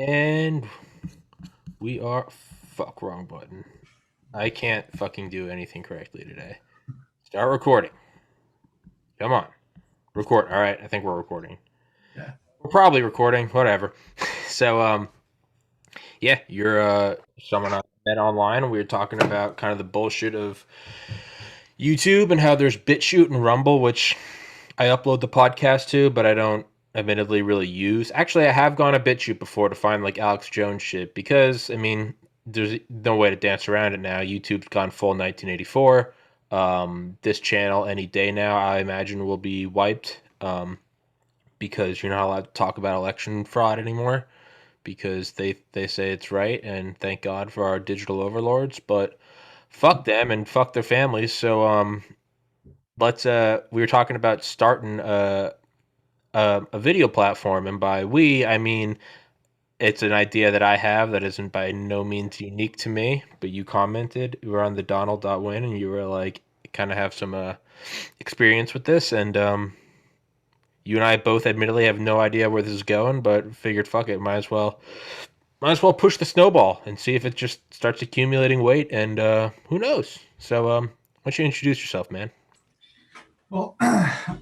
And we are... Fuck, wrong button. I can't fucking do anything correctly today. Start recording. Come on. Record. All right, I think we're recording. Yeah. We're probably recording, whatever. So, yeah, you're someone I met online, and we were talking about kind of the bullshit of YouTube and how there's BitChute and Rumble, which I upload the podcast to, but I don't admittedly really use. Actually, I have gone to BitChute before to find like Alex Jones shit because, I mean, there's no way to dance around it now. YouTube's gone full 1984. This channel any day now, I imagine, will be wiped because you're not allowed to talk about election fraud anymore because they say it's right, and thank God for our digital overlords. But fuck them and fuck their families. So let's we were talking about starting a video platform, and by we I mean it's an idea that I have that isn't by no means unique to me. But you commented, you were on the Donald.win, and you were like, kind of have some experience with this, and you and I both admittedly have no idea where this is going, but figured fuck it, might as well push the snowball and see if it just starts accumulating weight, and who knows. So why don't you introduce yourself, man? Well,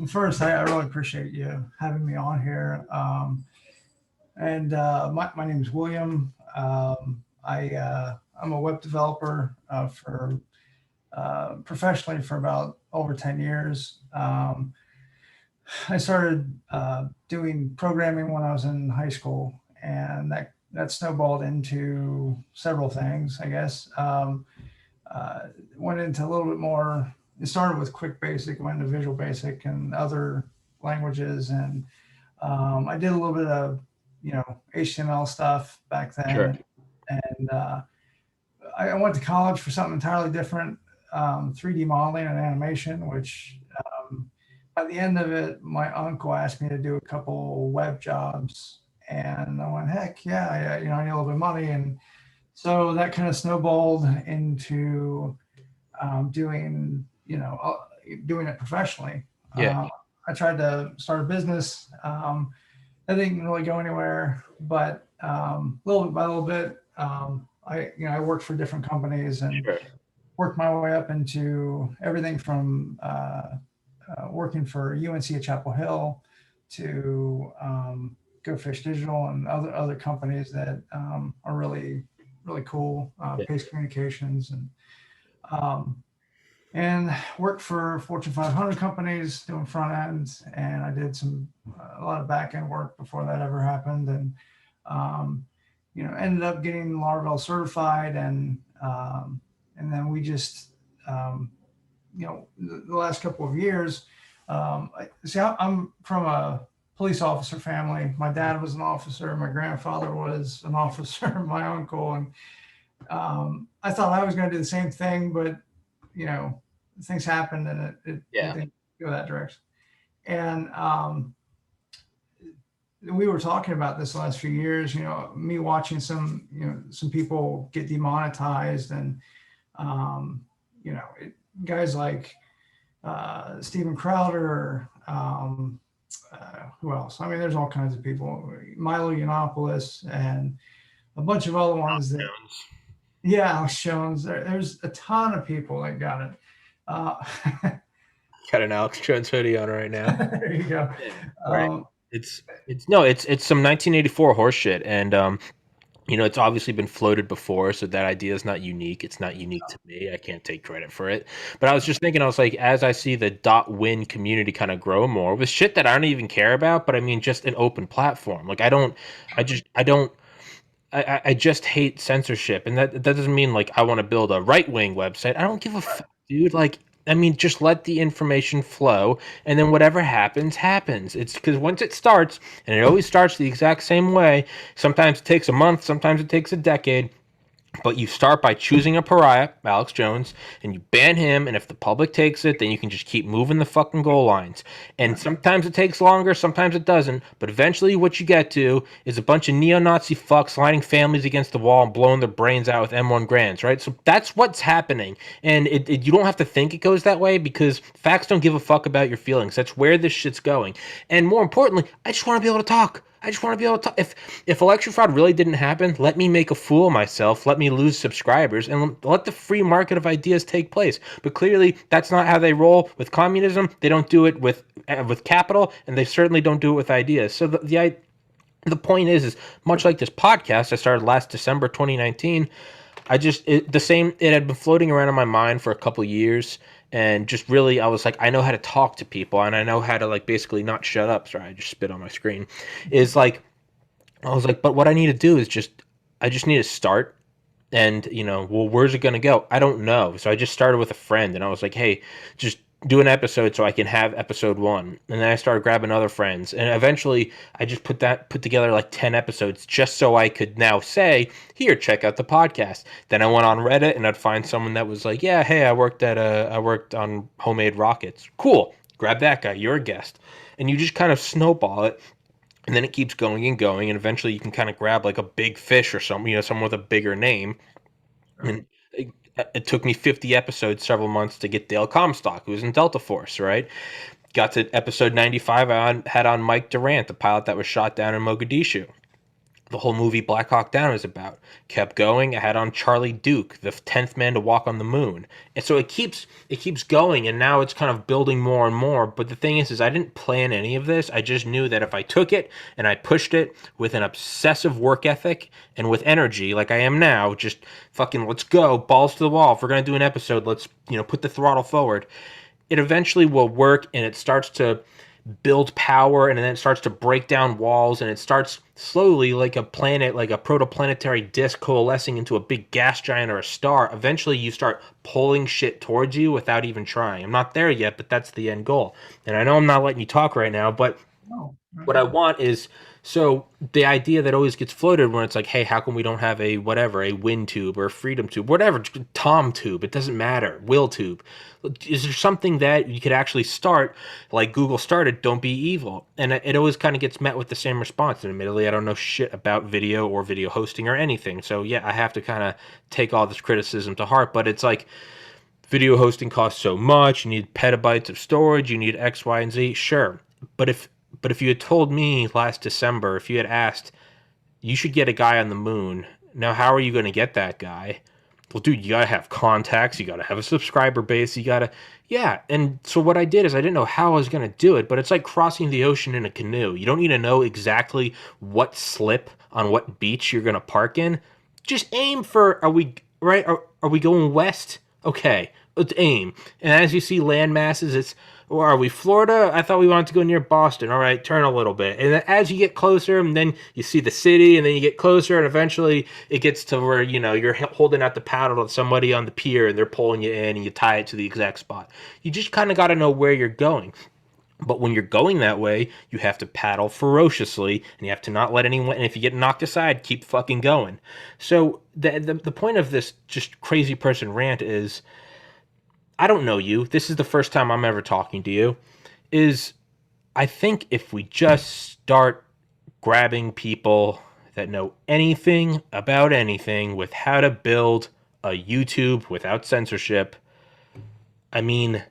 first, I really appreciate you having me on here. And my name is William. I'm a web developer for professionally for about over 10 years. I started doing programming when I was in high school, and that snowballed into several things, I guess. Went into a little bit more. It started with Quick Basic, went into Visual Basic and other languages, and I did a little bit of HTML stuff back Sure. then, and I went to college for something entirely different, 3D modeling and animation, which by the end of it, my uncle asked me to do a couple web jobs, and I went, heck yeah, I need a little bit of money, and so that kind of snowballed into doing, doing it professionally. Yeah. I tried to start a business. That didn't really go anywhere, but little bit by little bit, I worked for different companies and Sure. worked my way up into everything from working for UNC at Chapel Hill to Go Fish Digital and other companies that are really cool. Yeah. Pace Communications um, and worked for Fortune 500 companies doing front ends, and I did a lot of back end work before that ever happened, and ended up getting Laravel certified, and then we just the last couple of years. I'm from a police officer family. My dad was an officer. My grandfather was an officer. My uncle, and I thought I was going to do the same thing, but things happened and it Yeah. didn't go that direction. And we were talking about this the last few years. Me watching some people get demonetized, and guys like Steven Crowder. Who else? I mean, there's all kinds of people. Milo Yiannopoulos and a bunch of other ones that, yeah, Alex Jones. There's a ton of people that got it. Uh, Got an Alex Jones hoodie on right now. there you go. Yeah. Right. Um, It's no, it's some 1984 horse shit, and it's obviously been floated before, so that idea is not unique. It's not unique to me. I can't take credit for it. But I was just thinking, I was like, as I see the .win community kind of grow more with shit that I don't even care about, but I mean, just an open platform. Like, I don't. I just hate censorship, and that doesn't mean like I want to build a right wing website. I don't give a fuck, dude. Like, I mean, just let the information flow, and then whatever happens, happens. It's because once it starts, and it always starts the exact same way. Sometimes it takes a month, sometimes it takes a decade. But you start by choosing a pariah, Alex Jones, and you ban him. And if the public takes it, then you can just keep moving the fucking goal lines. And sometimes it takes longer, sometimes it doesn't. But eventually, what you get to is a bunch of neo-Nazi fucks lining families against the wall and blowing their brains out with M1 Grands, right? So that's what's happening. And you don't have to think it goes that way because facts don't give a fuck about your feelings. That's where this shit's going. And more importantly, I just want to be able to talk. I just want to be able to. If election fraud really didn't happen, let me make a fool of myself. Let me lose subscribers, and let the free market of ideas take place. But clearly, that's not how they roll with communism. They don't do it with capital, and they certainly don't do it with ideas. So the point is much like this podcast I started last December 2019. It had been floating around in my mind for a couple of years, and just really I was like, I know how to talk to people, and I know how to like basically not shut up. Sorry, I just spit on my screen. Is like I was like, but what I need to do is I just need to start, and well, where's it gonna go? I don't know. So I just started with a friend, and I was like, hey, just do an episode so I can have episode one. And then I started grabbing other friends, and eventually I just put together like 10 episodes just so I could now say, here, check out the podcast. Then I went on Reddit, and I'd find someone that was like, yeah, hey, I worked on homemade rockets. Cool, grab that guy. You're a guest, and you just kind of snowball it, and then it keeps going and going, and eventually you can kind of grab like a big fish or something, someone with a bigger name. And it took me 50 episodes, several months to get Dale Comstock, who was in Delta Force, right? Got to episode 95, had on Mike Durant, the pilot that was shot down in Mogadishu. The whole movie Black Hawk Down is about. Kept going. I had on Charlie Duke, the 10th man to walk on the moon. And so it keeps going, and now it's kind of building more and more. But the thing is I didn't plan any of this. I just knew that if I took it and I pushed it with an obsessive work ethic and with energy like I am now, just fucking let's go, balls to the wall. If we're gonna do an episode, let's put the throttle forward. It eventually will work, and it starts to build power, and then it starts to break down walls, and it starts slowly like a planet, like a protoplanetary disk coalescing into a big gas giant or a star. Eventually you start pulling shit towards you without even trying. I'm not there yet, but that's the end goal. And I know I'm not letting you talk right now, but No. what I want is, so the idea that always gets floated when it's like, hey, how come we don't have a whatever, a wind tube or a freedom tube, whatever, Tom tube, it doesn't matter, will tube. Is there something that you could actually start, like Google started, don't be evil? And it always kind of gets met with the same response. And admittedly, I don't know shit about video or video hosting or anything. So yeah, I have to kind of take all this criticism to heart, but it's like, video hosting costs so much, you need petabytes of storage, you need X, Y, and Z. Sure. But if you had told me last December, if you had asked, you should get a guy on the moon. Now, how are you going to get that guy? Well, dude, you got to have contacts. You got to have a subscriber base. You got to, yeah. And so what I did is I didn't know how I was going to do it, but it's like crossing the ocean in a canoe. You don't need to know exactly what slip on what beach you're going to park in. Just aim for, are we, right? Are we going west? Okay, let's aim. And as you see land masses, it's, or are we Florida? I thought we wanted to go near Boston. All right, turn a little bit. And then as you get closer, and then you see the city, and then you get closer, and eventually it gets to where, you're holding out the paddle to somebody on the pier, and they're pulling you in, and you tie it to the exact spot. You just kind of got to know where you're going. But when you're going that way, you have to paddle ferociously, and you have to not let anyone. And if you get knocked aside, keep fucking going. So the point of this just crazy person rant is, I don't know you. This is the first time I'm ever talking to you. Is I think if we just start grabbing people that know anything about anything with how to build a YouTube without censorship, I mean,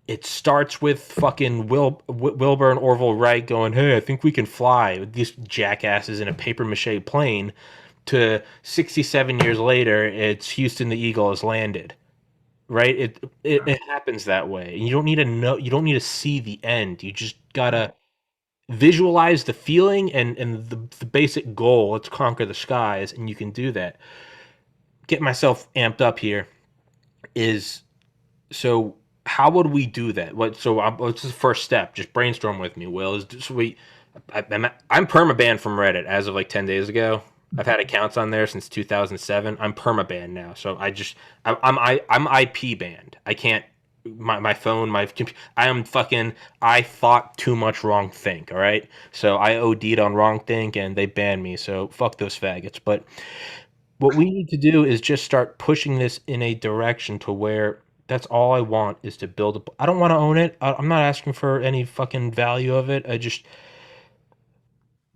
it starts with fucking Wilbur and Orville Wright going, hey, I think we can fly. These jackasses in a paper mache plane, to 67 years later, it's Houston the Eagle has landed. Right? It happens that way. And you don't need to know, you don't need to see the end. You just gotta visualize the feeling and the basic goal. Let's conquer the skies, and you can do that. Get myself amped up here is, so how would we do that? What's the first step? Just brainstorm with me, Will. I'm permabanned from Reddit as of like 10 days ago. I've had accounts on there since 2007. I'm permabanned now, so I'm IP banned. I can't, my phone, my computer. I thought too much wrong think. All right, so I OD'd on wrong think, and they banned me. So fuck those faggots. But what we need to do is just start pushing this in a direction to where that's all I want is to build a. I don't want to own it. I'm not asking for any fucking value of it. I just,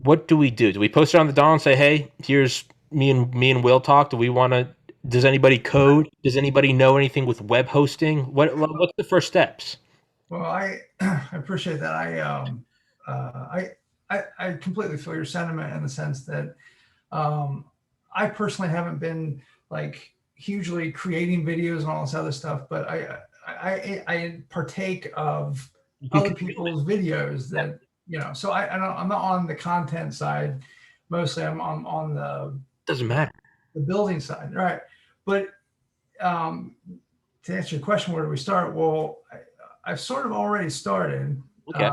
what do we do? Do we post it on the Dawn and say, "Hey, here's me and Will talk"? Do we want to? Does anybody code? Does anybody know anything with web hosting? What's the first steps? Well, I I appreciate that. Uh, I I completely feel your sentiment in the sense that um, I personally haven't been like hugely creating videos and all this other stuff, but I partake of You can other consume it. people's videos Yeah. that, so I'm not on the content side. Mostly I'm on Doesn't matter. the building side, right? But um, to answer your question, where do we start? Well, I've sort of already started. Okay.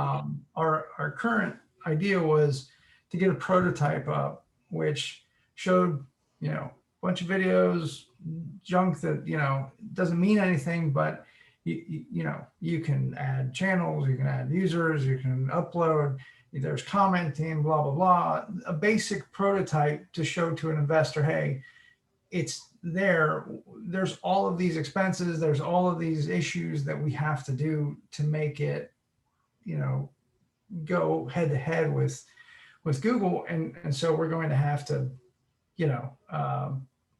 Our current idea was to get a prototype up, which showed a bunch of videos, junk that doesn't mean anything, but you can add channels, you can add users, you can upload. There's commenting, blah blah blah. A basic prototype to show to an investor, hey, it's there. There's all of these expenses, there's all of these issues that we have to do to make it you know go head to head with Google, and so we're going to have to you know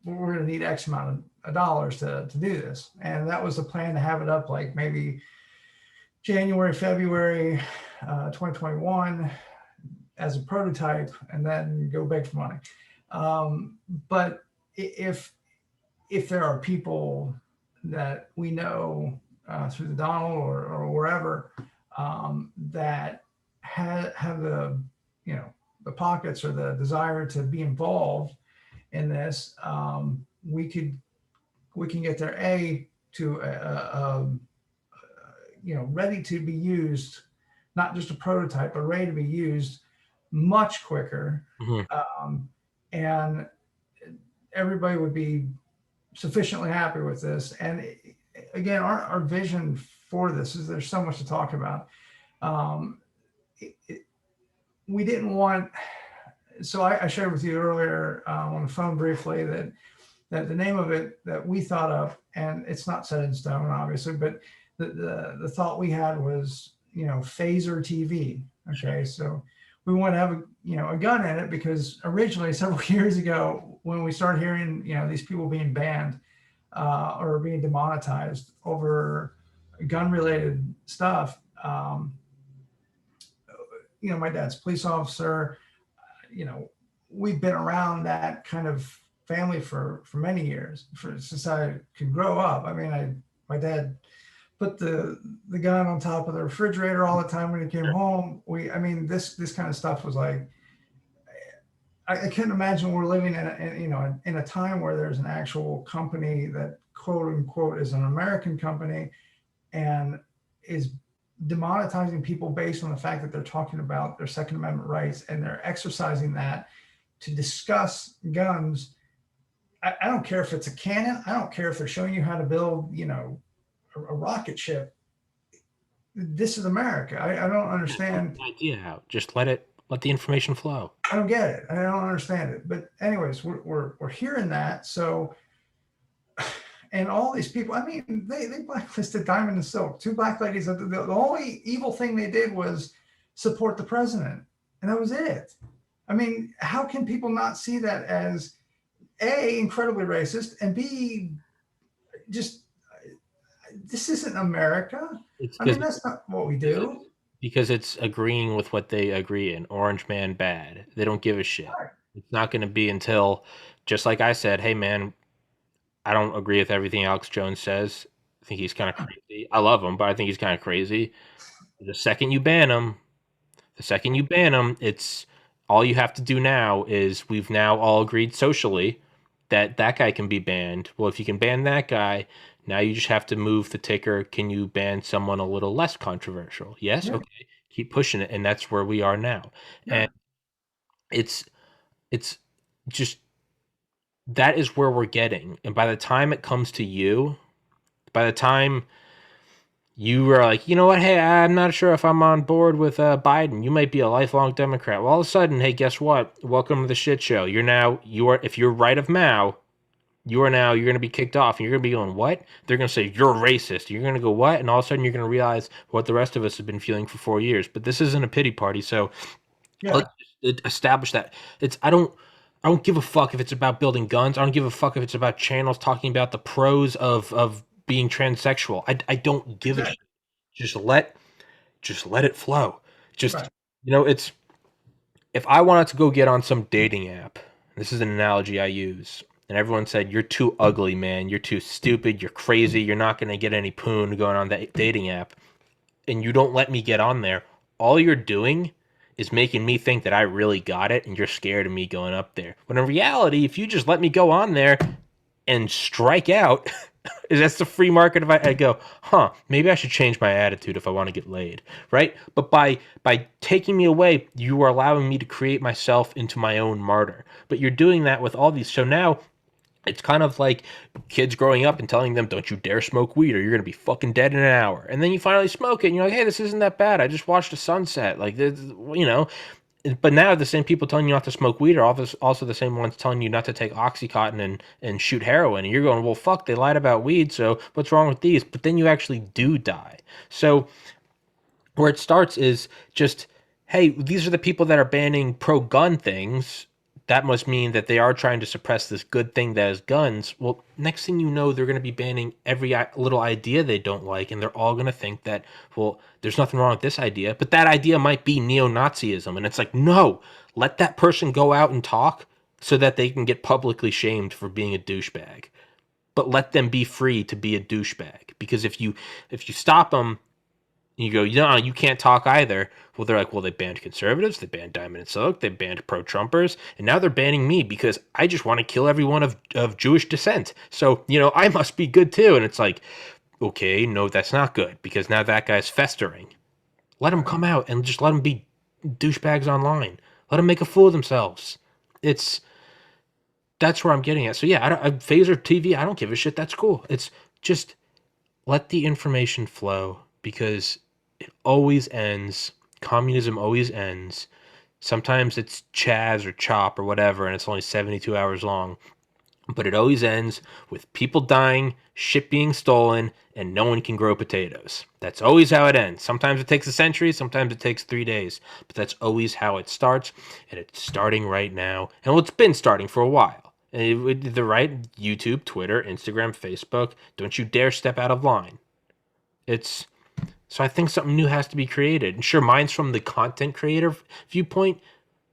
we're going to need X amount of dollars to do this, and that was the plan, to have it up like maybe January, February 2021 as a prototype, and then go beg for money. But if there are people that we know through the Donald or wherever, that have the the pockets or the desire to be involved in this, we can get their A to ready to be used, not just a prototype, but ready to be used much quicker, Hmm. um, and everybody would be sufficiently happy with this. And again, our vision for this is, there's so much to talk about. Um, it, it, we didn't want, so I shared with you earlier on the phone briefly that the name of it that we thought of, and it's not set in stone, obviously, but the thought we had was, phaser TV. Okay, so we want to have a gun in it, because originally several years ago, when we started hearing these people being banned or being demonetized over gun related stuff, my dad's a police officer. you know, we've been around that kind of family for many years, since I could grow up. I mean, my dad put the gun on top of the refrigerator all the time when he came home. I mean, this kind of stuff was like, I couldn't imagine we're living in a time where there's an actual company that quote unquote is an American company, and is demonetizing people based on the fact that they're talking about their Second Amendment rights, and they're exercising that to discuss guns. I don't care if it's a cannon. I don't care if they're showing you how to build, a rocket ship. This is America. I don't Yeah, get understand. the idea out. Just let the information flow. I don't get it. I don't understand it. But anyways, we're hearing that. So, and all these people, I mean, they blacklisted Diamond and Silk, two black ladies. The only evil thing they did was support the president, and that was it. I mean, how can people not see that as A, incredibly racist, and B, just, this isn't America. It's I mean, that's not what we do. because it's agreeing with what they agree in. Orange man bad. They don't give a shit. Right. It's not going to be until, just like I said, hey man, I don't agree with everything Alex Jones says. I think he's kind of crazy. I love him, but I think he's kind of crazy. The second you ban him, it's all you have to do now is, we've now all agreed socially that that guy can be banned. Well, if you can ban that guy, now you just have to move the ticker. Can you ban someone a little less controversial? Yes? Yeah. Okay. Keep pushing it. And that's where we are now. Yeah. And it's it's just, that is where we're getting. And by the time it comes to you, by the time you were like, you know what? Hey, I'm not sure if I'm on board with Biden. You might be a lifelong Democrat. Well, all of a sudden, hey, guess what? Welcome to the shit show. If you're right of Mao, you're going to be kicked off, and you're going to be going, what? They're going to say, you're racist. You're going to go, what? And all of a sudden, you're going to realize what the rest of us have been feeling for 4 years. But this isn't a pity party. So Yeah. let's establish that. I don't give a fuck if it's about building guns. I don't give a fuck if it's about channels talking about the pros of being transsexual. I don't give a shit. Exactly. Just let it flow. Just, Right. it's if I wanted to go get on some dating app, this is an analogy I use, and everyone said, "You're too ugly, man. You're too stupid. You're crazy. You're not going to get any poon going on that dating app," and you don't let me get on there, all you're doing is making me think that I really got it and you're scared of me going up there. When in reality, if you just let me go on there and strike out, that's the free market. If I go, huh, maybe I should change my attitude if I want to get laid, right? But by taking me away, you are allowing me to create myself into my own martyr. But you're doing that with all these. So now it's kind of like kids growing up and telling them, "Don't you dare smoke weed, or you're gonna be fucking dead in an hour." And then you finally smoke it, and you're like, "Hey, this isn't that bad. I just watched the sunset." Like, this, you know. But now the same people telling you not to smoke weed are also the same ones telling you not to take OxyContin and shoot heroin. And you're going, "Well, fuck, they lied about weed, so what's wrong with these?" But then you actually do die. So where it starts is just, hey, these are the people that are banning pro gun things. That must mean that they are trying to suppress this good thing that is guns. Well, next thing you know, they're going to be banning every little idea they don't like, and they're all going to think that, well, there's nothing wrong with this idea, but that idea might be neo Nazism. And it's like, no, let that person go out and talk so that they can get publicly shamed for being a douchebag. But let them be free to be a douchebag. Because if you stop them, you go, no, you can't talk either. Well, they're like, well, they banned conservatives, they banned Diamond and Silk, they banned pro-Trumpers, and now they're banning me because I just want to kill everyone of Jewish descent. So, I must be good too. And it's like, okay, no, that's not good because now that guy's festering. Let him come out and just let him be douchebags online. Let them make a fool of themselves. It's That's where I'm getting at. So yeah, Phaser TV, I don't give a shit. That's cool. It's just let the information flow because it always ends. Communism always ends. Sometimes it's Chaz or Chop or whatever, and it's only 72 hours long. But it always ends with people dying, shit being stolen, and no one can grow potatoes. That's always how it ends. Sometimes it takes a century, sometimes it takes 3 days, but that's always how it starts, and it's starting right now. And well, it's been starting for a while. The right YouTube, Twitter, Instagram, Facebook. Don't you dare step out of line. It's So I think something new has to be created. And sure, mine's from the content creator viewpoint,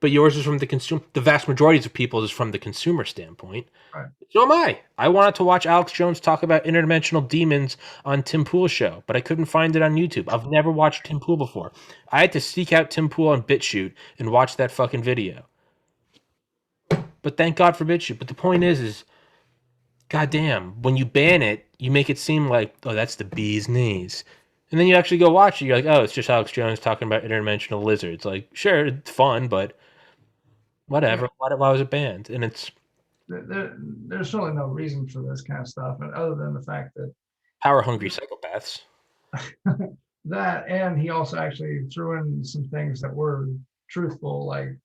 but yours is from the consumer. The vast majority of people is from the consumer standpoint. Right. So am I. I wanted to watch Alex Jones talk about interdimensional demons on Tim Pool's show, but I couldn't find it on YouTube. I've never watched Tim Pool before. I had to seek out Tim Pool on BitChute and watch that fucking video. But thank God for BitChute. But the point is goddamn, when you ban it, you make it seem like, oh, that's the bee's knees. And then you actually go watch it, you're like, oh, it's just Alex Jones talking about interdimensional lizards. Like, sure, it's fun, but Yeah. whatever. Why was it banned? And it's There's really no reason for this kind of stuff, and other than the fact that power hungry psychopaths. that, and he also actually threw in some things that were truthful, like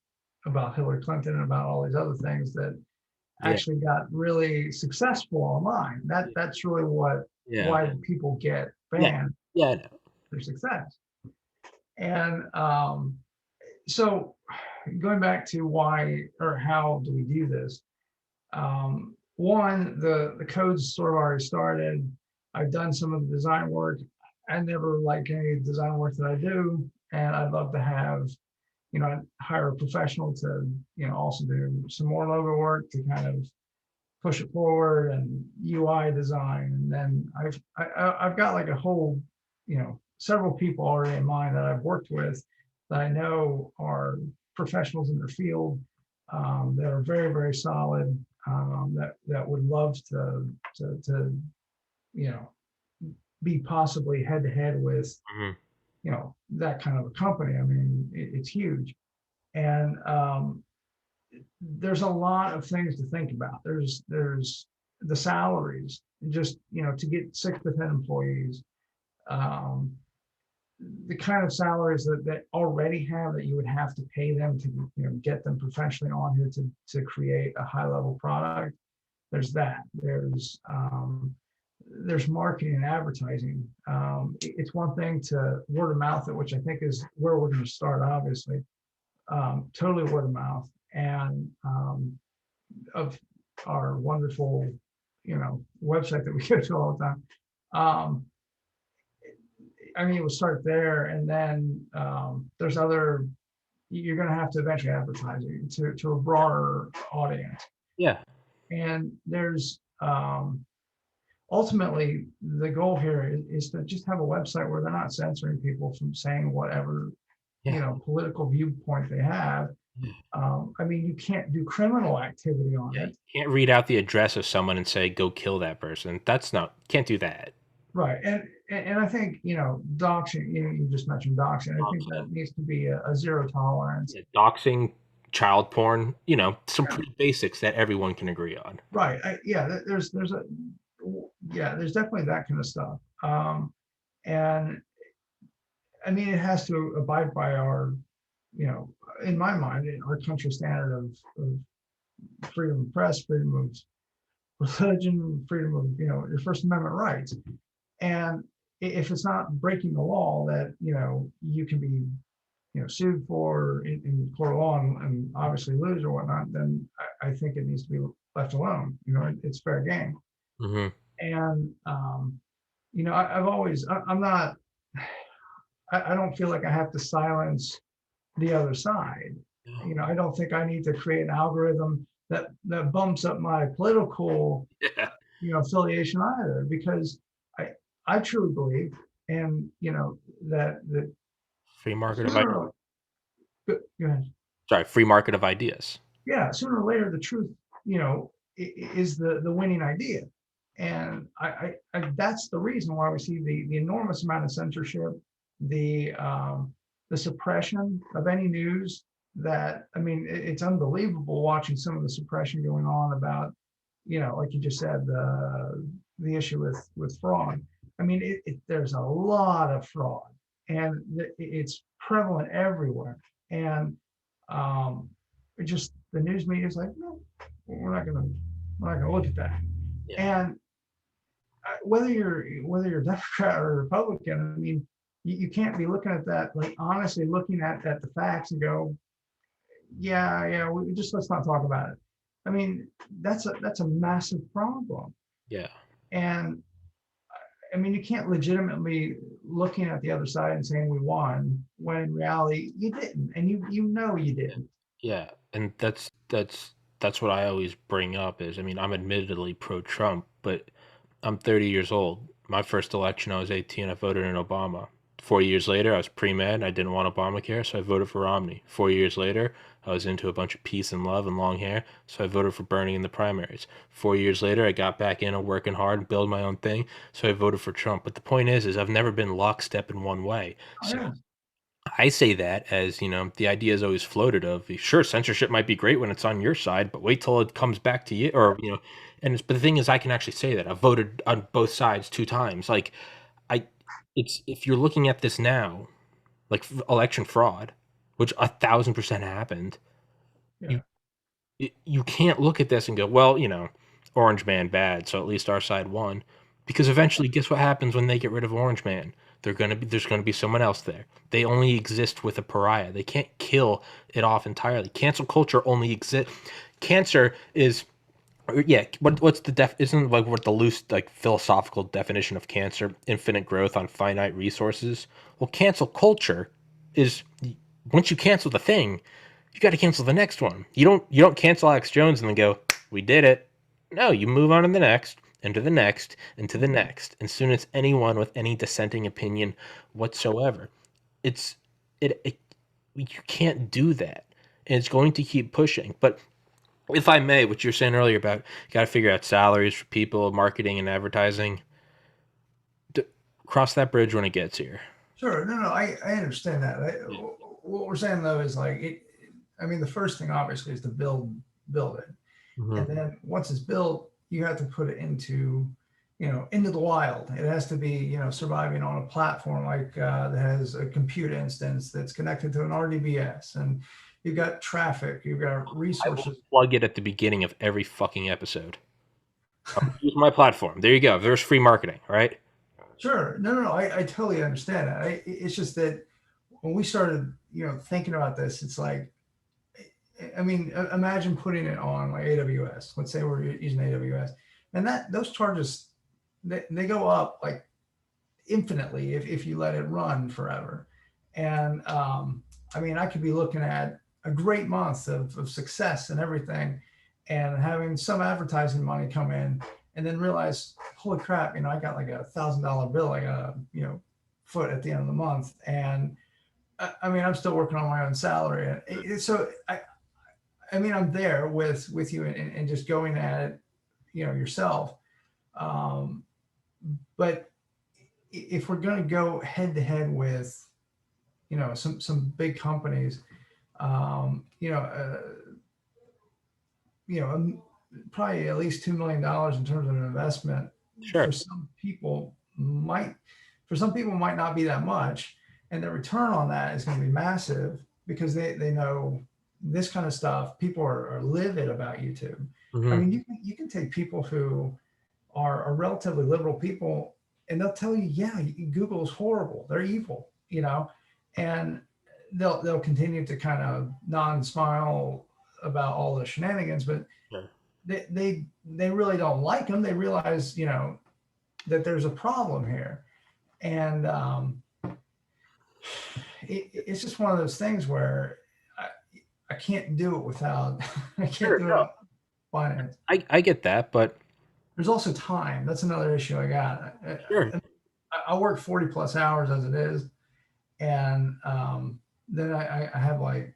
about Hillary Clinton and about all these other things that Yeah. actually got really successful online. That's really Yeah. why people get Yeah. banned, Yeah, I know. their success. And so going back to why or how do we do this? One, the code's sort of already started. I've done some of the design work. I never like any design work that I do, and I'd love to have, hire a professional to, also do some more logo work to kind of push it forward and UI design. And then I've got like a whole, several people already in mind that I've worked with that I know are professionals in their field, that are very, very solid, that would love to you know be possibly head to head with, Mhm. that kind of a company. I mean, it's huge. And there's a lot of things to think about. There's the salaries, just, to get 6 to 10 employees, um, the kind of salaries that already have that you would have to pay them to, get them professionally on here to create a high level product. There's that. There's marketing and advertising. It's one thing to word of mouth, which I think is where we're going to start, obviously, totally word of mouth, and of our wonderful, website that we go to all the time. Um, I mean, we'll start there, and then there's other you're going to have to eventually advertise it to a broader audience. Yeah. And there's ultimately the goal here is to just have a website where they're not censoring people from saying whatever, Yeah. political viewpoint they have. Yeah. I mean, you can't do criminal activity on Yeah. You it. can't read out the address of someone and say, go kill that person. That's not, can't do that. Right. And I think, doxing, you just mentioned doxing. I think Doxing, that needs to be a zero tolerance. yeah, doxing, child porn, some Yeah. pretty basics that everyone can agree on. Right. There's definitely that kind of stuff. And I mean, it has to abide by our, in my mind, our country standard of freedom of press, freedom of religion, freedom of, your First Amendment rights. And if it's not breaking the law that, you can be, sued for in court of law and obviously lose or whatnot, then I think it needs to be left alone. It's fair game. Hmm. And, I've always, I'm not, I don't feel like I have to silence the other side. I don't think I need to create an algorithm that bumps up my political, Yeah. affiliation either, because I I truly believe, and that Free market of sooner ideas. or go ahead. Sorry, free market of ideas. Yeah, sooner or later the truth, is the winning idea. And that's the reason why we see the enormous amount of censorship, the um, the suppression of any news. That, I mean, it's unbelievable watching some of the suppression going on about, like you just said, the issue with fraud. I mean, there's a lot of fraud, and it's prevalent everywhere. And um, it just the news media is like, no, we're not gonna look at that. Yeah. And whether you're Democrat or Republican, I mean, you can't be looking at that, like, honestly looking at the facts and go, yeah, we just, let's not talk about it. I mean, that's a massive problem. Yeah. And I mean, you can't legitimately looking at the other side and saying we won when in reality you didn't, and you Yeah. didn't. Yeah. And that's what I always bring up is, I mean, I'm admittedly pro Trump, but I'm 30 years old. My first election, I was 18. I voted in Obama. 4 years later, I was pre-med. I didn't want Obamacare, so I voted for Romney. 4 years later, I was into a bunch of peace and love and long hair, so I voted for Bernie in the primaries. 4 years later, I got back in and working hard and build my own thing, so I voted for Trump. But the point is I've never been lockstep in one way. Oh, So yeah. I say that as, the idea is always floated of, sure, censorship might be great when it's on your side, but wait till it comes back to you, or, but the thing is, I can actually say that I've voted on both sides 2 times. Like, I, it's, if you're looking at this now, like election fraud, which 1,000% happened, Yeah. you, you can't look at this and go, well, Orange Man bad, so at least our side won. Because eventually, guess what happens when they get rid of Orange Man? There's gonna be someone else there. They only exist with a pariah. They can't kill it off entirely. Cancel culture only exists. Cancer is, yeah. What's the isn't like what the loose like philosophical definition of cancer? Infinite growth on finite resources. Well, cancel culture is, once you cancel the thing, you got to cancel the next one. You don't cancel Alex Jones and then go, we did it. No, you move on to the next, and to the next, and to the next. And soon it's anyone with any dissenting opinion whatsoever. It's it you can't do that. And it's going to keep pushing. But if I may, what you're saying earlier about got to figure out salaries for people, marketing and advertising, cross that bridge when it gets here. Sure. No, I understand that. Yeah. What we're saying though is like I mean, the first thing obviously is to build it, Hmm. and then once it's built, you have to put it into the wild. It has to be, surviving on a platform like that has a compute instance that's connected to an RDBS, and you've got traffic, you've got I will resources. plug it at the beginning of every fucking episode. Use my platform. There you go. There's free marketing, right? Sure. No. I totally understand that. It's just that when we started, thinking about this, it's like, I mean, imagine putting it on like AWS. Let's say we're using AWS, and that those charges they go up like infinitely if you let it run forever. And I mean, I could be looking at a great month of success and everything, and having some advertising money come in, and then realize, holy crap, I got like $1,000 bill I got to, foot at the end of the month. And I mean, I'm still working on my own salary. So I mean, I'm there with you and just going at it, yourself. Um, but if we're going to go head to head with, some big companies, um, you know, uh, you know, probably at least $2 million in terms of an investment Sure. for some people might, might not be that much, and the return on that is going to be massive because they know this kind of stuff. People are livid about YouTube. I Hmm. mean, you can take people who are relatively liberal people, and they'll tell you, yeah, Google's horrible. They're evil, and they'll continue to kind of non-smile about all the shenanigans, but Sure. they really don't like them. They realize, that there's a problem here, and it's just one of those things where I, I can't do it without I can't Sure. do it No, without finance. I get that, but There's also time. That's another issue I got. sure, I work 40 plus hours as it is, and then I have, like,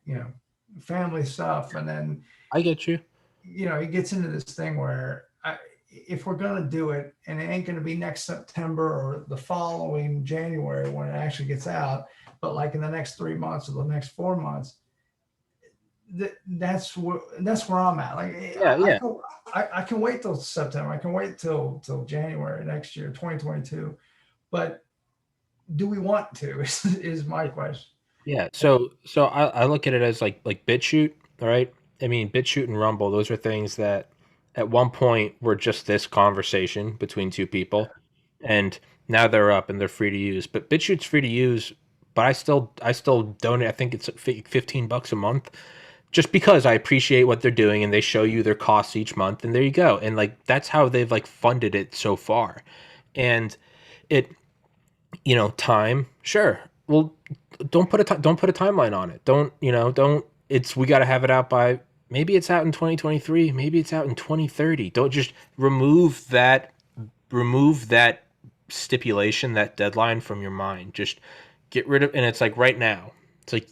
family stuff, and then I get you. it gets into this thing where if we're gonna do it, and it ain't gonna be next September or the following January when it actually gets out, but like in the next 3 months or the next 4 months, that's where I'm at. Like, Yeah, yeah. I can wait till September. I can wait till January next year, 2022. But do we want to? Is my question. Yeah, so I look at it as like BitChute, all right? I mean, BitChute and Rumble, those are things that at one point were just this conversation between two people, and now they're up and they're free to use. But BitChute's free to use, but I still donate. I think it's $15 a month, just because I appreciate what they're doing and they show you their costs each month, and there you go. And like that's how they've like funded it so far, and it time, sure. Well, don't put a timeline on it. Don't it's we got to have it out by, maybe it's out in 2023, maybe it's out in 2030. Don't just remove that stipulation, that deadline from your mind. Just get rid of, and it's like right now. It's like,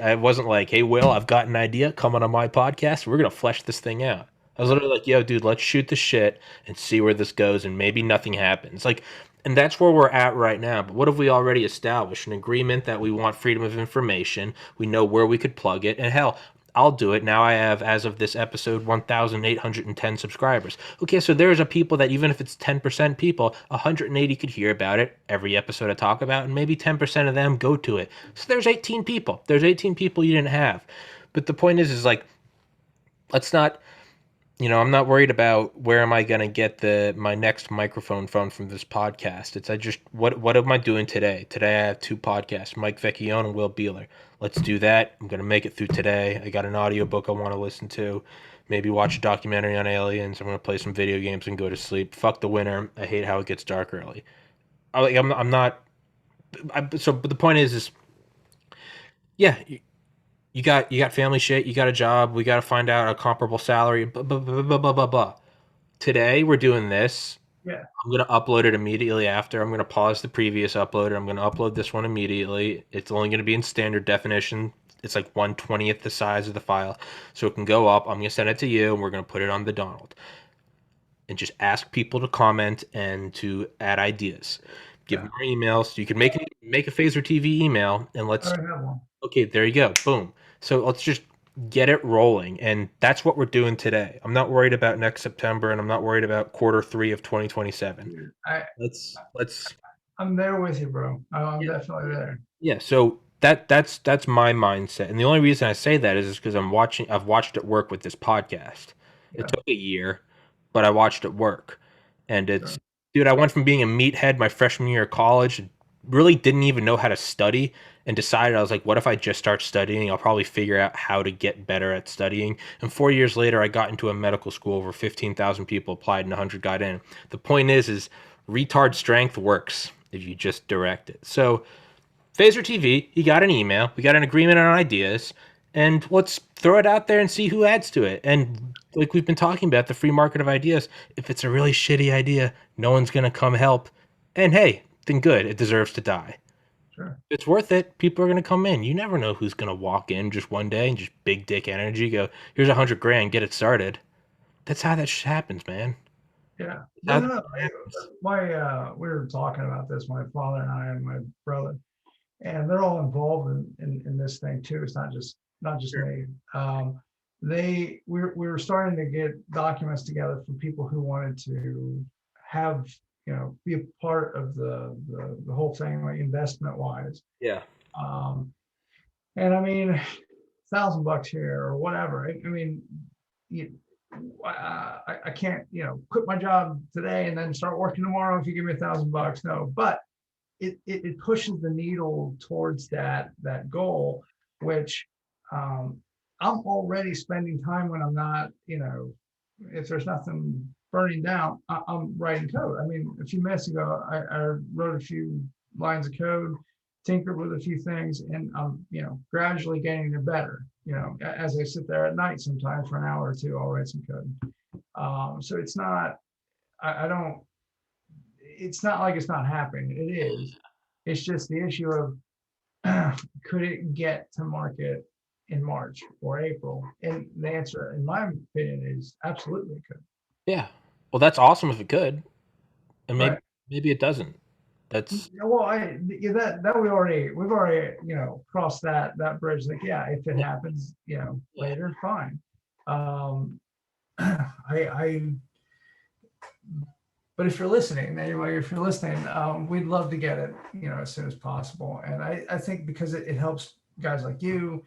I wasn't like, "Hey Will, I've got an idea, come on my podcast. We're going to flesh this thing out." I was literally like, "Yo, dude, let's shoot the shit and see where this goes, and maybe nothing happens." Like, and that's where we're at right now. But what have we already established? An agreement that we want freedom of information. We know where we could plug it. And hell, I'll do it. Now I have, as of this episode, 1,810 subscribers. Okay, so there's a people that, even if it's 10% people, 180 could hear about it every episode I talk about, and maybe 10% of them go to it. So there's 18 people. There's 18 people you didn't have. But the point is like, let's not, I'm not worried about where am I going to get my next microphone from this podcast. It's, I just, what am I doing today? Today I have two podcasts, Mike Vecchione and Will Beeler. Let's do that. I'm going to make it through today. I got an audiobook I want to listen to. Maybe watch a documentary on aliens. I'm going to play some video games and go to sleep. Fuck the winter. I hate how it gets dark early. I'm not. But the point is, yeah, you got family shit. You got a job. We got to find out a comparable salary. Blah, blah, blah, blah, blah, blah, blah. Today we're doing this. Yeah, I'm gonna upload it immediately after. I'm gonna pause the previous upload. I'm gonna upload this one immediately. It's only gonna be in standard definition. It's like 1/20th the size of the file, so it can go up. I'm gonna send it to you, and we're gonna put it on the Donald, and just ask people to comment and to add ideas. Give yeah. them our emails. You can make a Phaser TV email, and I let's. already have one. Okay, there you go. Boom. So let's just get it rolling. And that's what we're doing today. I'm not worried about next September, and I'm not worried about quarter three of 2027. Dude, Let's I'm there with you, bro. I'm yeah. definitely there. Yeah, so that's my mindset. And the only reason I say that is because I've watched it work with this podcast. It Yeah, took a year, but I watched it work. And sure. it's, dude, I went from being a meathead my freshman year of college, really didn't even know how to study, and decided, I was like, what if I just start studying? I'll probably figure out how to get better at studying. And 4 years later, I got into a medical school where 15,000 people applied and 100 got in. The point is retard strength works if you just direct it. So Phaser TV, he got an email, we got an agreement on ideas, and let's throw it out there and see who adds to it. And like we've been talking about, the free market of ideas, if it's a really shitty idea, no one's going to come help. And hey, then good, it deserves to die. Sure. If it's worth it, people are going to come in. You never know who's going to walk in just one day and just big dick energy go, here's 100 grand, get it started. That's how that shit happens, man. Yeah. That's But how no, that happens. we were talking about this, my father and I and my brother, and they're all involved in this thing too. It's not just Sure. me. We were starting to get documents together from people who wanted to have, be a part of the whole thing, like investment wise. Yeah. Um, and I mean, $1,000 here or whatever. I mean, you, I can't, quit my job today and then start working tomorrow if you give me $1,000. No, but it pushes the needle towards that goal, which I'm already spending time when I'm not, if there's nothing burning down, I'm writing code. I mean, a few minutes ago, I wrote a few lines of code, tinkered with a few things, and I'm, gradually getting it better. As I sit there at night, sometimes for an hour or two, I'll write some code. So it's not, I don't, it's not like it's not happening. It is. It's just the issue of could it get to market in March or April? And the answer, in my opinion, is absolutely it could. Yeah. Well, that's awesome if it could. And maybe Right. maybe it doesn't. That's Well, yeah, that we've already crossed that bridge. Like, yeah, if it yeah, happens, yeah. later, fine. Um, I but if you're listening, anyway, if you're listening, we'd love to get it, as soon as possible. And I think because it helps guys like you,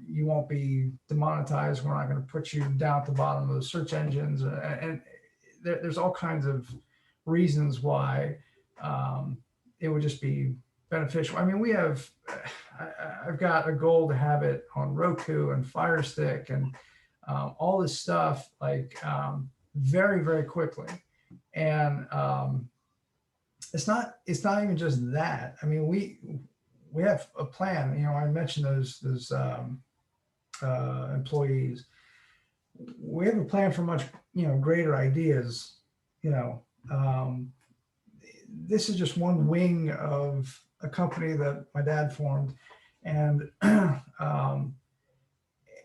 you won't be demonetized. We're not going to put you down at the bottom of the search engines. And there's all kinds of reasons why it would just be beneficial. I mean, I've got a goal to have it on Roku and Fire Stick and all this stuff like very, very quickly. And it's not even just that. I mean, we have a plan. I mentioned those employees. We have a plan for much greater ideas. You know, um, this is just one wing of a company that my dad formed, and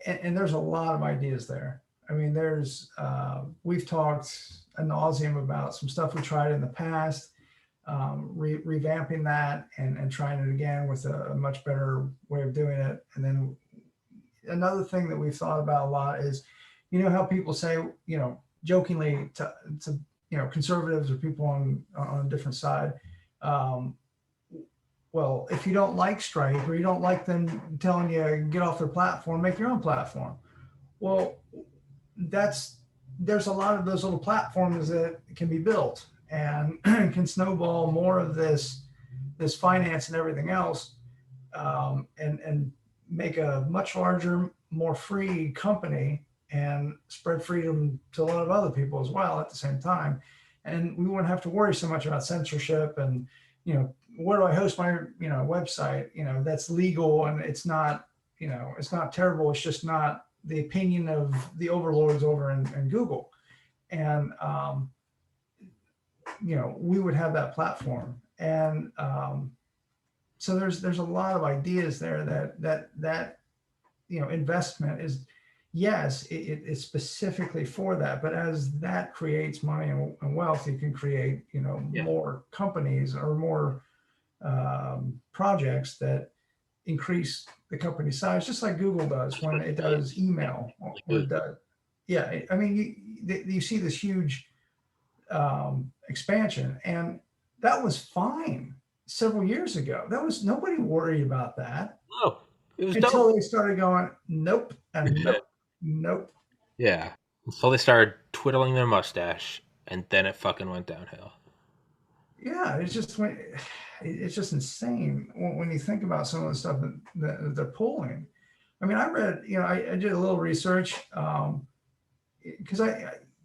and there's a lot of ideas there. I mean, we've talked ad nauseum about some stuff we tried in the past, revamping that and trying it again with a much better way of doing it. And then another thing that we've thought about a lot is, how people say, jokingly to conservatives or people on a different side, um, well, if you don't like Stripe or you don't like them telling you get off their platform, make your own platform. Well, that's there's a lot of those little platforms that can be built and can snowball more of this finance and everything else, and make a much larger, more free company and spread freedom to a lot of other people as well at the same time. And we wouldn't have to worry so much about censorship and, where do I host my, website, that's legal and it's not terrible. It's just not the opinion of the overlords over in Google. And, we would have that platform. And so there's a lot of ideas there that investment is, yes, it's specifically for that, but as that creates money and wealth, you can create Yeah. more companies or more projects that increase the company size, just like Google does That's when what it it does does. Yeah. email, Really when good. it does. Yeah, I mean, you see this huge expansion, and that was fine several years ago. That was nobody worried about that No, it was dope. until they started going, nope, and nope, nope. Yeah. So they started twiddling their mustache, and then it fucking went downhill. Yeah, it's just insane when you think about some of the stuff that they're pulling. I mean, I read, I did a little research, because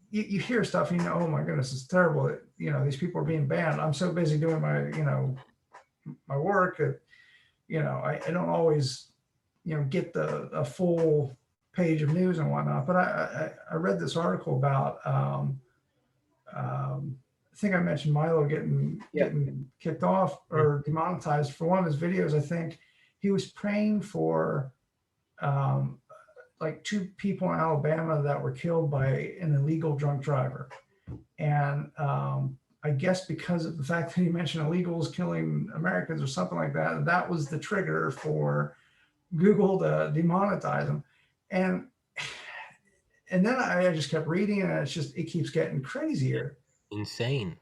you hear stuff and oh my goodness, it's terrible that these people are being banned. I'm so busy doing my my work. I don't always, get the a full page of news and whatnot. But I read this article about, I think I mentioned Milo getting Yeah. getting kicked off or demonetized for one of his videos. I think he was praying for, um, like, two people in Alabama that were killed by an illegal drunk driver. And I guess because of the fact that he mentioned illegals killing Americans or something like that, that was the trigger for Google to demonetize him. And and then I just kept reading, and it keeps getting crazier. Insane.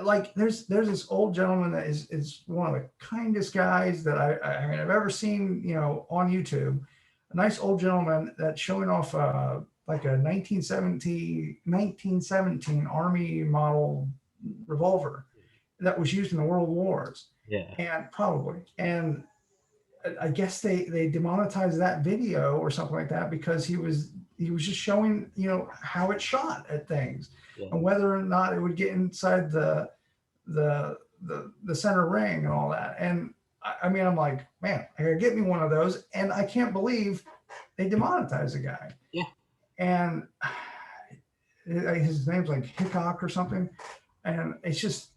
Like, there's this old gentleman that is one of the kindest guys that I mean I've ever seen, on YouTube. A nice old gentleman that's showing off, like a 1917 Army model revolver that was used in the World Wars, Yeah. and probably, and I guess they demonetized that video or something like that because he was just showing, how it shot at things, Yeah. and whether or not it would get inside the center ring and all that. And I mean, I'm like, man, I gotta get me one of those, and I can't believe they demonetized the guy. Yeah. And his name's like Hickok or something, and it's just,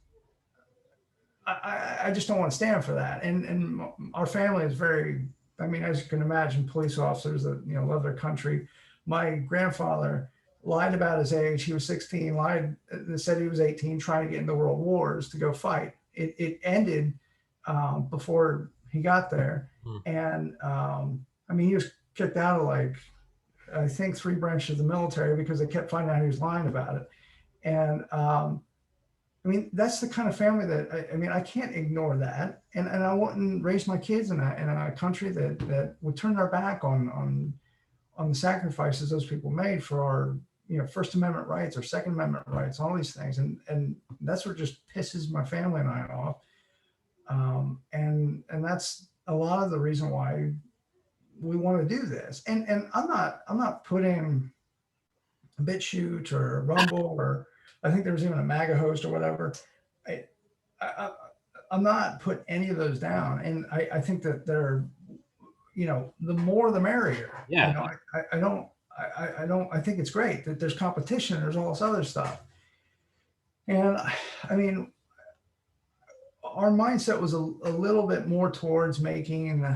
I just don't want to stand for that. And our family is very, I mean, as you can imagine, police officers that, love their country. My grandfather lied about his age. He was 16, lied, said he was 18, trying to get into world wars to go fight. It ended, before he got there. Mm. And I mean, he was kicked out of, like, I think, three branches of the military because they kept finding out he was lying about it. And I mean, that's the kind of family that, I mean, I can't ignore that, and I wouldn't raise my kids in a country that would turn their back on the sacrifices those people made for our, First Amendment rights or Second Amendment rights, all these things, and that's what just pisses my family and I off, and that's a lot of the reason why we want to do this, and I'm not putting BitChute or Rumble, or I think there was even a MAGA host or whatever. I, I, I'm not putting any of those down, and I think that they're, the more the merrier. Yeah. I think it's great that there's competition. There's all this other stuff, and I mean, our mindset was a little bit more towards making,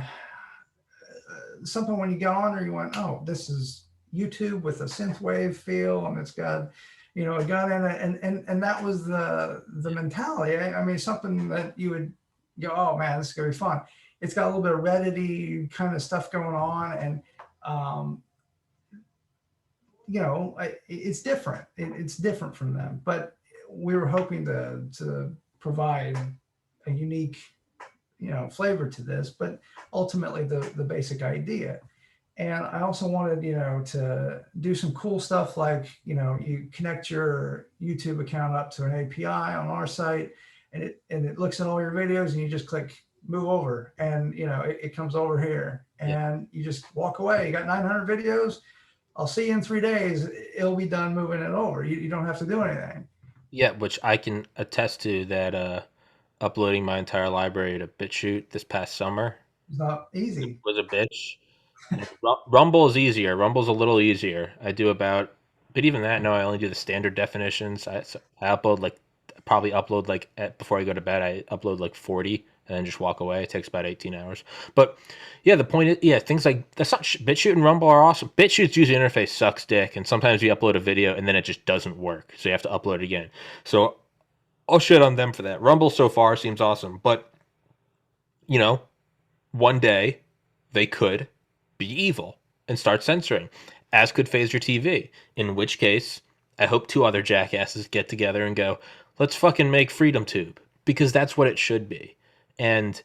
something when you got on there, you went, oh, this is YouTube with a synthwave feel, and it's got, a gun in it, and that was the mentality. I mean, something that you would go, oh man, this is gonna be fun. It's got a little bit of Reddity kind of stuff going on, and um, it's different. It's different from them, but we were hoping to provide a unique, flavor to this, but ultimately the basic idea. And I also wanted, to do some cool stuff, like, you connect your YouTube account up to an API on our site, and it looks at all your videos, and you just click move over, and it comes over here, Yeah. and you just walk away. You got 900 videos. I'll see you in 3 days. It'll be done moving it over. You don't have to do anything. Yeah, which I can attest to that uploading my entire library to BitChute this past summer It's not easy. was a bitch. Rumble is easier. Rumble's a little easier. I do about, but even that, no, I only do the standard definitions. I upload like, probably upload like before I go to bed, I upload like 40 and then just walk away. It takes about 18 hours. But yeah, the point is, yeah, things like that's not BitChute and Rumble are awesome. BitChute's user interface sucks dick, and sometimes you upload a video and then it just doesn't work, so you have to upload it again. So I'll shit on them for that. Rumble so far seems awesome, but you know, one day they could be evil and start censoring, as could Phaser TV. In which case, I hope two other jackasses get together and go, let's fucking make Freedom Tube, because that's what it should be. And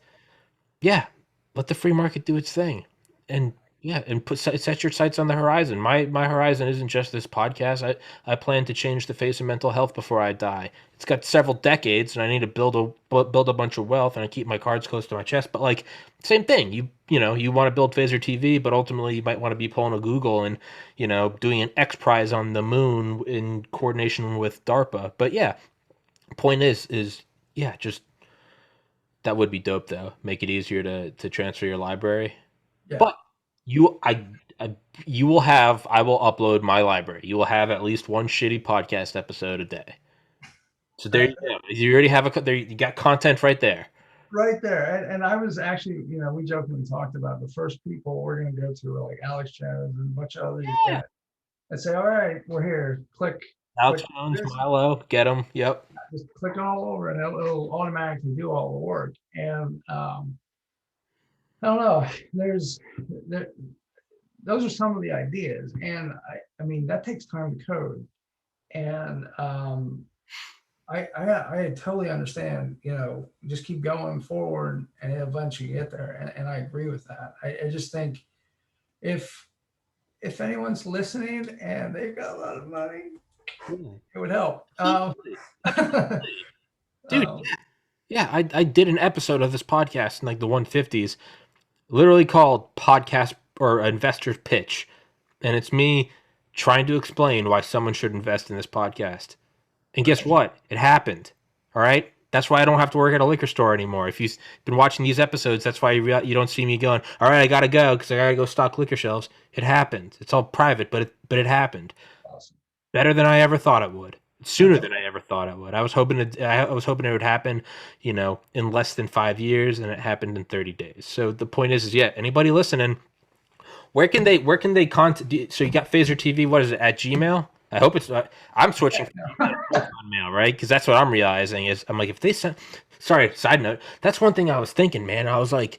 yeah, let the free market do its thing. And yeah, and set your sights on the horizon. My horizon isn't just this podcast. I plan to change the face of mental health before I die. It's got several decades, and I need to build a bunch of wealth, and I keep my cards close to my chest. But like, same thing. You want to build Phaser TV, but ultimately you might want to be pulling a Google and doing an X Prize on the moon in coordination with DARPA. But yeah, point is yeah, just That would be dope though. Make it easier to transfer your library. Yeah. But you I you will have I will upload my library. You will have at least one shitty podcast episode a day. So there you go. You already have there. You got content right there. Right there. And I was actually, we jokingly talked about the first people we're going to go to are like Alex Jones and a bunch of others Yeah. that say, all right, we're here. Alex Click Jones, this, Milo, get them. Yep. just click all over and it'll automatically do all the work. And I don't know, there, those are some of the ideas. And I mean, that takes time to code. And I totally understand, just keep going forward and eventually get there. And I agree with that. I just think if anyone's listening and they've got a lot of money, Yeah. it would help. Absolutely. Absolutely. Dude, Um, yeah, I did an episode of this podcast in like the 150s, literally called Podcast or Investor's Pitch. And it's me trying to explain why someone should invest in this podcast. And guess right. what? It happened. All right. That's why I don't have to work at a liquor store anymore. If you've been watching these episodes, that's why you don't see me going, all right, I got to go because I got to go stock liquor shelves. It happened. It's all private, but it happened. Awesome. Better than I ever thought it would. That's Sooner a, than I ever thought it would. I was hoping it would happen, in less than 5 years, and it happened in 30 days. So the point is yeah, anybody listening, where can they contact? So you got Phaser TV? What is it at Gmail? I hope it's not. I'm switching from Gmail to Proton Mail, right? Because that's what I'm realizing is I'm like if they send. Sorry, side note. That's one thing I was thinking, man. I was like,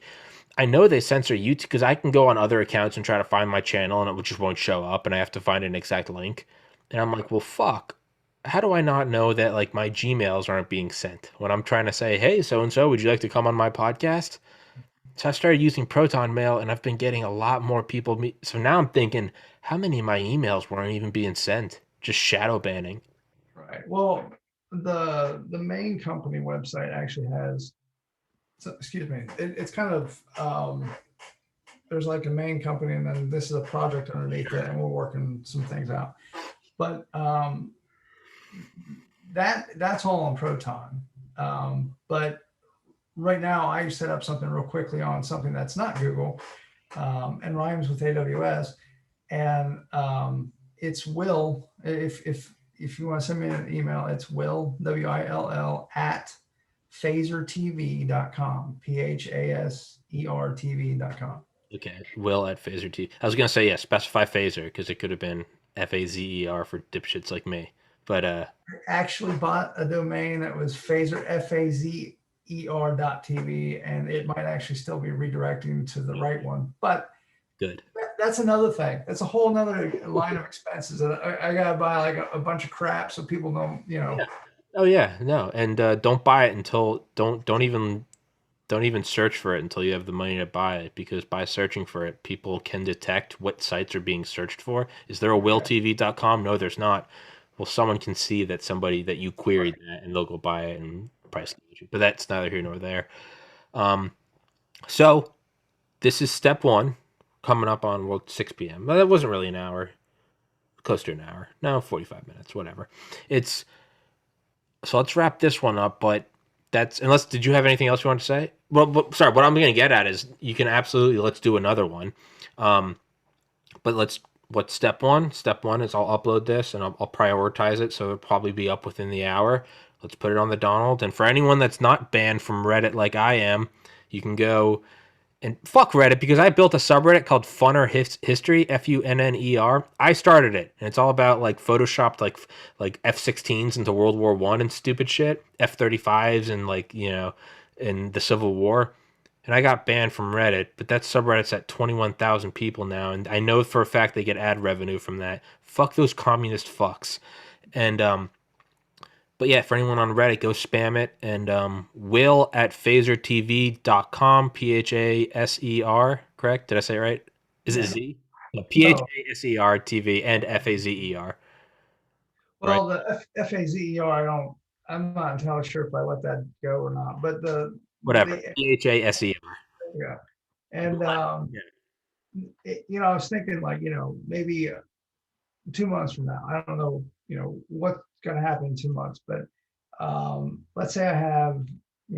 I know they censor YouTube because I can go on other accounts and try to find my channel and it just won't show up, and I have to find an exact link. And I'm like, well, fuck. How do I not know that like my Gmails aren't being sent when I'm trying to say, hey, so and so, would you like to come on my podcast? So I started using Proton Mail, and I've been getting a lot more people. So now I'm thinking, how many of my emails weren't even being sent? Just shadow banning. right. Well, the main company website actually has, so, excuse me, it's kind of, there's like a main company and then this is a project underneath it and we're working some things out. But that's all on Proton. But right now I set up something real quickly on something that's not Google, and rhymes with AWS. And it's Will. If you want to send me an email, it's Will, WILL, at phasertv.com, PHASERTV.com. Okay, Will at Phaser T. I was gonna say yeah, specify Phaser because it could have been FAZER for dipshits like me. But Actually bought a domain that was phaser, FAZER.TV, and it might actually still be redirecting to the right one. But good. that's another thing. That's a whole nother line of expenses that I gotta buy like a bunch of crap so people don't. Yeah. Oh yeah, no, and don't buy it until don't even search for it until you have the money to buy it because by searching for it, people can detect what sites are being searched for. Is there a willtv.com? No, there's not. Well, someone can see that somebody that you queried that and they'll go buy it and price gouge you. But that's neither here nor there. Um, so this is step one coming up on 6 p.m. Well, that wasn't really an hour, close to an hour. No, 45 minutes, whatever. It's so let's wrap this one up, but that's unless did you have anything else you want to say? Well, sorry, what I'm going to get at is you can absolutely let's do another one. Um, but what's step one? Step one is I'll upload this and I'll prioritize it so it'll probably be up within the hour. Let's put it on the Donald. And for anyone that's not banned from Reddit like I am, you can go and fuck Reddit because I built a subreddit called Funner History, FUNNER. I started it, and it's all about like photoshopped like F-16s into World War One and stupid shit, F-35s and in the Civil War. And I got banned from Reddit, but that subreddit's at 21,000 people now, and I know for a fact they get ad revenue from that. Fuck those communist fucks. And but yeah, for anyone on Reddit, go spam it. And will at phasertv.com, PHASER, correct? Did I say it right? Is it Yeah. Z? No, No. PHASER TV and FAZER, right? Well, the FAZER, I'm not entirely sure if I let that go or not, but Whatever. the, PHASER. yeah. And, Yeah. I was thinking like, maybe 2 months from now, I don't know, what's going to happen in 2 months, but let's say I have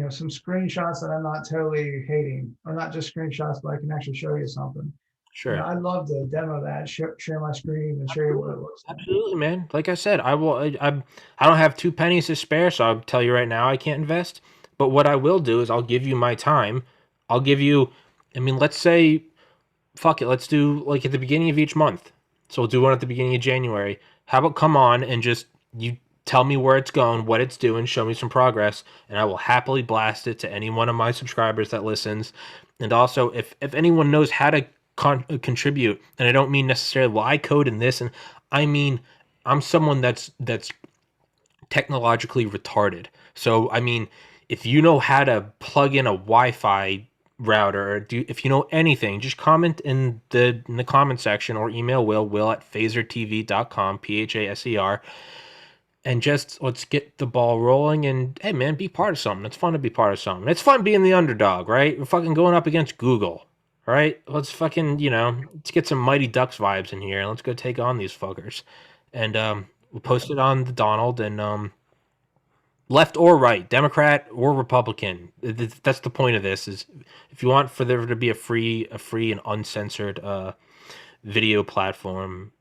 some screenshots that I'm not totally hating, or not just screenshots, but I can actually show you something. Sure. I'd love to demo that, share my screen and show you what it looks like. Absolutely, man. Like I said, I will. I don't have 2 pennies to spare, so I'll tell you right now I can't invest. But what I will do is I'll give you my time. I'll give you. I mean, let's say, fuck it. Let's do like at the beginning of each month. So we'll do one at the beginning of January. How about come on and just you tell me where it's going, what it's doing, show me some progress, and I will happily blast it to any one of my subscribers that listens. And also, if anyone knows how to contribute, and I don't mean necessarily, well, I code in this, and I mean I'm someone that's technologically retarded. So I mean, if you know how to plug in a Wi-Fi router, or if you know anything, just comment in the comment section or email will at phasertv.com, PHASER, and just let's get the ball rolling. And hey, man, be part of something. It's fun to be part of something. It's fun being the underdog, right? We're fucking going up against Google, right? Let's fucking let's get some Mighty Ducks vibes in here. Let's go take on these fuckers. And we'll post it on the Donald, and left or right, Democrat or Republican. That's the point of this. Is if you want for there to be a free and uncensored video platform,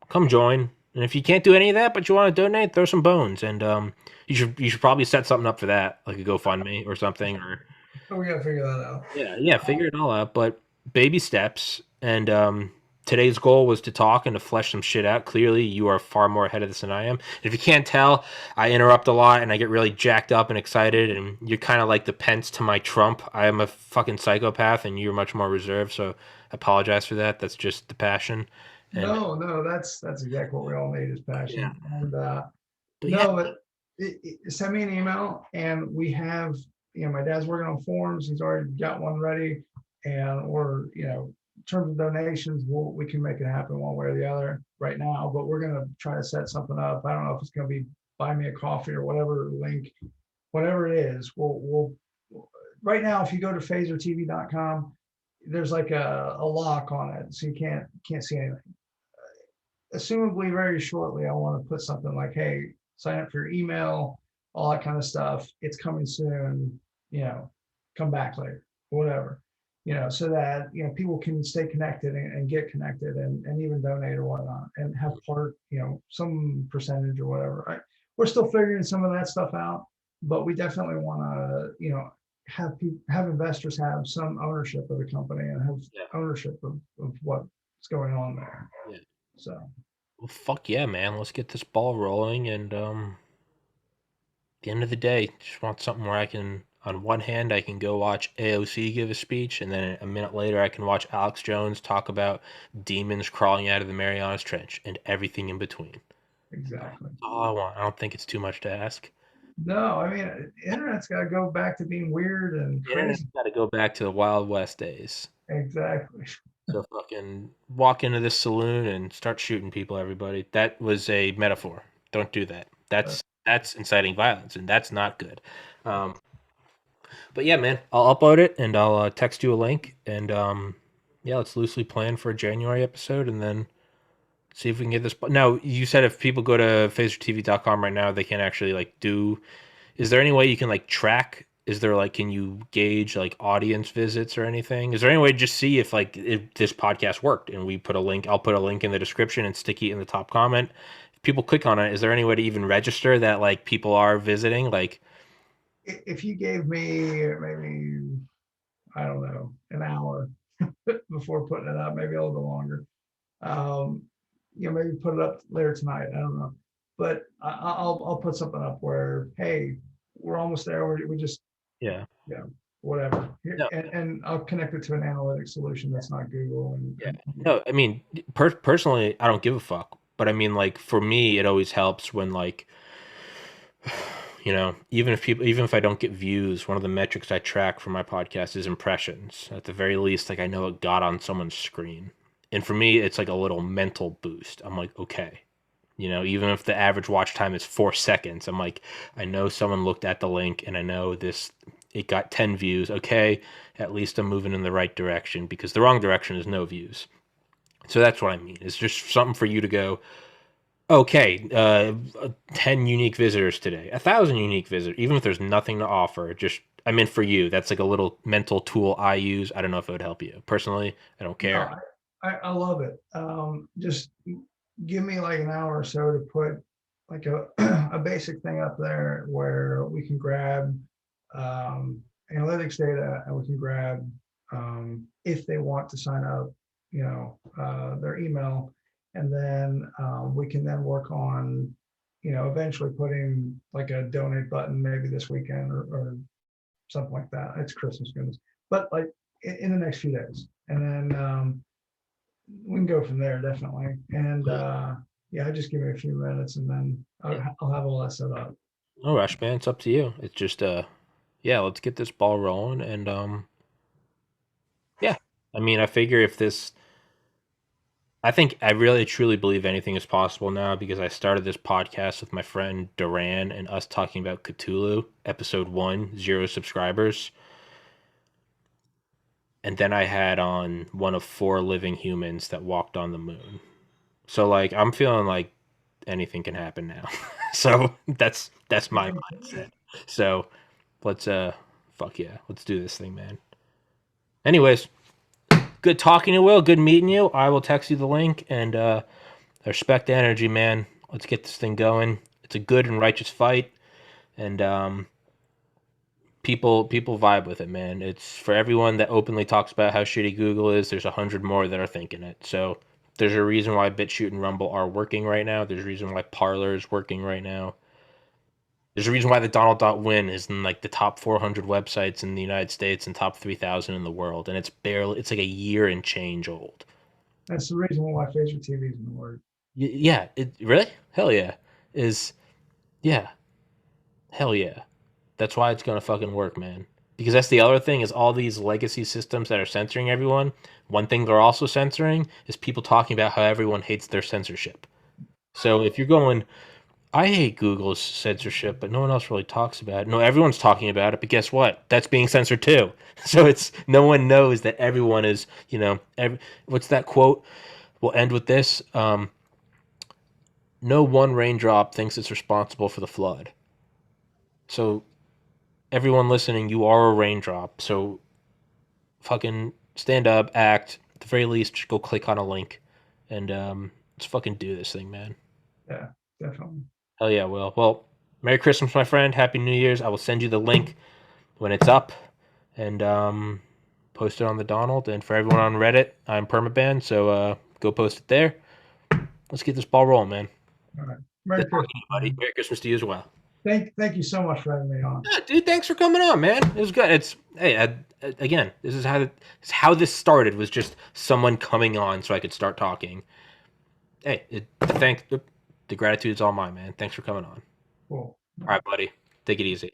come join. And if you can't do any of that, but you want to donate, throw some bones. And you should probably set something up for that, like a GoFundMe or something. Or Oh, we gotta figure that out. yeah, figure it all out. But baby steps. And today's goal was to talk and to flesh some shit out. Clearly, you are far more ahead of this than I am. If you can't tell, I interrupt a lot and I get really jacked up and excited. And you're kind of like the Pence to my Trump. I am a fucking psychopath, and you're much more reserved. So I apologize for that. That's just the passion. And No, that's exactly what we all need is yeah, passion. And but yeah, no, but send me an email, and we have, my dad's working on forms. He's already got one ready, and we're, in terms of donations, we can make it happen one way or the other right now. But we're gonna try to set something up. I don't know if it's gonna be buy me a coffee or whatever link, whatever it is. We'll right now, if you go to phasertv.com, there's like a lock on it, so you can't see anything. Assumably very shortly, I want to put something like, hey, sign up for your email, all that kind of stuff. It's coming soon, come back later, whatever, so that, people can stay connected and get connected and even donate or whatnot and have part, some percentage or whatever. We're still figuring some of that stuff out, but we definitely want to, have investors have some ownership of the company and have ownership of what's going on there. yeah. So Well, fuck yeah, man. Let's get this ball rolling. And at the end of the day, just want something where I can, on one hand, I can go watch AOC give a speech, and then a minute later, I can watch Alex Jones talk about demons crawling out of the Marianas Trench and everything in between. exactly. That's all I want. I don't think it's too much to ask. No, I mean, internet's got to go back to being weird and The internet's crazy. got to go back to the Wild West days. Exactly. So fucking walk into this saloon and start shooting people, everybody. That was a metaphor. Don't do that. That's inciting violence, and that's not good. Um, but yeah, man, I'll upload it and I'll text you a link, and yeah, let's loosely plan for a January episode, and then see if we can get this. Now, you said if people go to phasertv.com right now, they can actually like do. Is there any way you can like track? Is there like, can you gauge like audience visits or anything? Is there any way to just see if this podcast worked and we put a link? I'll put a link in the description and sticky in the top comment. If people click on it, is there any way to even register that like people are visiting? Like, If you gave me maybe, I don't know, an hour before putting it up, maybe a little bit longer, um, maybe put it up later tonight. I don't know, but I'll put something up where, hey, we're almost there. We just, yeah, whatever. no, And I'll connect it to an analytic solution that's not Google. yeah, no. I mean, personally, I don't give a fuck. But I mean, like for me, it always helps when like even if I don't get views, one of the metrics I track for my podcast is impressions. At the very least, like I know it got on someone's screen. And for me, it's like a little mental boost. I'm like, okay. Even if the average watch time is 4 seconds, I'm like, I know someone looked at the link and I know it got 10 views. Okay, at least I'm moving in the right direction, because the wrong direction is no views. So that's what I mean. It's just something for you to go, okay, 10 unique visitors today, 1,000 unique visitors, even if there's nothing to offer, just I mean, for you, that's like a little mental tool I use. I don't know if it would help you personally. I don't No, care. I love it. Just give me like an hour or so to put like a, a basic thing up there where we can grab um, analytics data and we can grab if they want to sign up, their email, and then we can then work on, eventually putting like a donate button maybe this weekend or something like that. It's Christmas, goodness, but like in the next few days, and then we can go from there definitely. And yeah, just give me a few minutes, and then I'll have all that set up. No rush, man. It's up to you. It's just yeah, let's get this ball rolling and yeah. I mean, I figure if this I think I really truly believe anything is possible now because I started this podcast with my friend Duran and us talking about Cthulhu, episode 1, 0 subscribers. And then I had on one of 4 living humans that walked on the moon. So like I'm feeling like anything can happen now. So that's my mindset. So let's fuck yeah, let's do this thing, man. Anyways, good talking to you, Will. Good meeting you. I will text you the link and I respect the energy, man. Let's get this thing going. It's a good and righteous fight, and people vibe with it, man. It's for everyone that openly talks about how shitty Google is. There's 100 more that are thinking it. So there's a reason why BitChute and Rumble are working right now. There's a reason why Parler is working right now. There's a reason why the Donald.win is in like the top 400 websites in the United States and top 3,000 in the world, and it's like a year and change old. That's the reason why my favorite TV is in the word. Yeah, it really hell yeah is yeah hell yeah. That's why it's gonna fucking work, man. Because that's the other thing is all these legacy systems that are censoring everyone. One thing they're also censoring is people talking about how everyone hates their censorship. So if you're going, I hate Google's censorship, but no one else really talks about it. No, everyone's talking about it, but guess what? That's being censored too. So it's no one knows that everyone is, what's that quote? We'll end with this. No one raindrop thinks it's responsible for the flood. So everyone listening, you are a raindrop. So fucking stand up, act. At the very least, just go click on a link, and let's fucking do this thing, man. Yeah, definitely. Hell yeah, Will. Well, Merry Christmas, my friend. Happy New Year's. I will send you the link when it's up, and post it on the Donald. And for everyone on Reddit, I'm permaban, so go post it there. Let's get this ball rolling, man. All right. Good Merry talking Christmas. to you, buddy. Merry Christmas to you as well. Thank you so much for having me on. Yeah, dude, thanks for coming on, man. It was good. It's hey, again, this is how this started. Was just someone coming on so I could start talking. Hey, the gratitude's all mine, man. Thanks for coming on. Cool. All right, buddy. Take it easy.